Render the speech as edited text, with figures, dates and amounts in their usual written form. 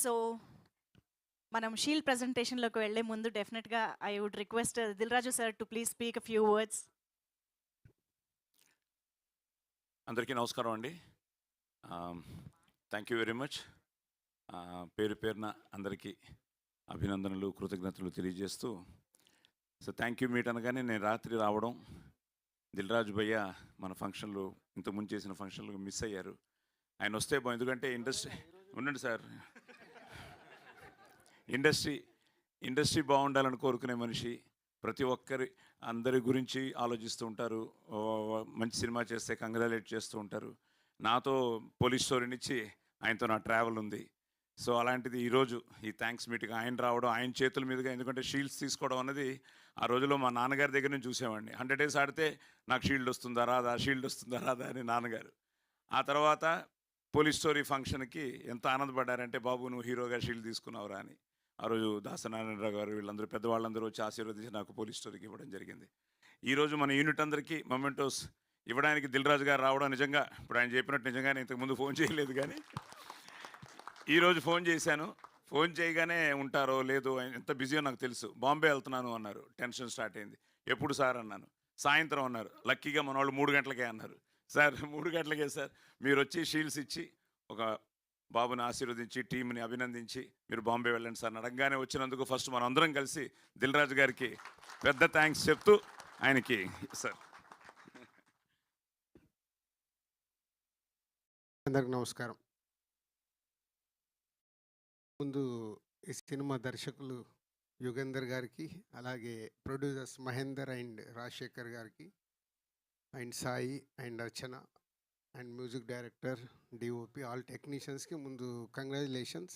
So మనం shield ప్రెజెంటేషన్లోకి వెళ్ళే ముందు డెఫినెట్గా I would request Dil Raju sir to please speak a few words. అందరికీ నమస్కారం అండి. Thank you very much. పేరు పేరున అందరికీ అభినందనలు, కృతజ్ఞతలు తెలియజేస్తూ, సో థ్యాంక్ యూ మీట్ అనగానే నేను రాత్రి రావడం, దిల్ రాజు భయ్య మన ఫంక్షన్లు ఇంతకుముందు చేసిన ఫంక్షన్లు మిస్ అయ్యారు. ఆయన వస్తే ఎందుకంటే ఉండండి సార్, ఇండస్ట్రీ బాగుండాలని కోరుకునే మనిషి, ప్రతి ఒక్కరి అందరి గురించి ఆలోచిస్తూ ఉంటారు. మంచి సినిమా చేస్తే కంగ్రాలేట్ చేస్తూ ఉంటారు. నాతో పోలీస్ స్టోరీనిచ్చి ఆయనతో నా ట్రావెల్ ఉంది. సో అలాంటిది ఈరోజు ఈ థ్యాంక్స్ మీటింగ్ ఆయన రావడం, ఆయన చేతుల మీదుగా, ఎందుకంటే షీల్డ్స్ తీసుకోవడం అన్నది ఆ రోజుల్లో మా నాన్నగారి దగ్గర నుంచి చూసామండి. 100 days ఆడితే నాకు షీల్డ్ వస్తుందా రాదా, షీల్డ్ వస్తుందా రాదా అని నాన్నగారు. ఆ తర్వాత పోలీస్ స్టోరీ ఫంక్షన్కి ఎంత ఆనందపడ్డారంటే, బాబు నువ్వు హీరోగా షీల్డ్ తీసుకున్నావురా అని. ఆ రోజు దాసనారాయణరావు గారు వీళ్ళందరూ పెద్దవాళ్ళందరూ వచ్చి ఆశీర్వదించి నాకు పోలీస్ స్టోరీకి ఇవ్వడం జరిగింది. ఈరోజు మన యూనిట్ అందరికీ మొమెంటోస్ ఇవ్వడానికి దిల్ రాజు గారు రావడం నిజంగా, ఇప్పుడు ఆయన చెప్పినట్టు నిజంగానే ఇంతకుముందు ఫోన్ చేయలేదు, కానీ ఈరోజు ఫోన్ చేశాను. ఫోన్ చేయగానే ఉంటారో లేదో, ఎంత బిజీయో నాకు తెలుసు. బాంబే వెళ్తున్నాను అన్నారు. టెన్షన్ స్టార్ట్ అయింది. ఎప్పుడు సార్ అన్నాను. సాయంత్రం అన్నారు. లక్కీగా మన వాళ్ళు 3 గంటలకే అన్నారు. సార్ 3 గంటలకే సార్, మీరు వచ్చి షీల్డ్స్ ఇచ్చి ఒక బాబుని ఆశీర్వదించి టీంని అభినందించి మీరు బాంబే వెళ్ళండి సార్ అడగగానే వచ్చినందుకు ఫస్ట్ మనం అందరం కలిసి దిల్ రాజు గారికి పెద్ద థ్యాంక్స్ చెప్తూ ఆయనకి సార్. అందరికి నమస్కారం. ముందు ఈ సినిమా దర్శకులు యుగేందర్ గారికి, అలాగే ప్రొడ్యూసర్స్ మహేందర్ అండ్ రాజశేఖర్ గారికి, and Sai and Archana and music director, DOP, all టెక్నీషియన్స్కి ముందు కంగ్రాచులేషన్స్.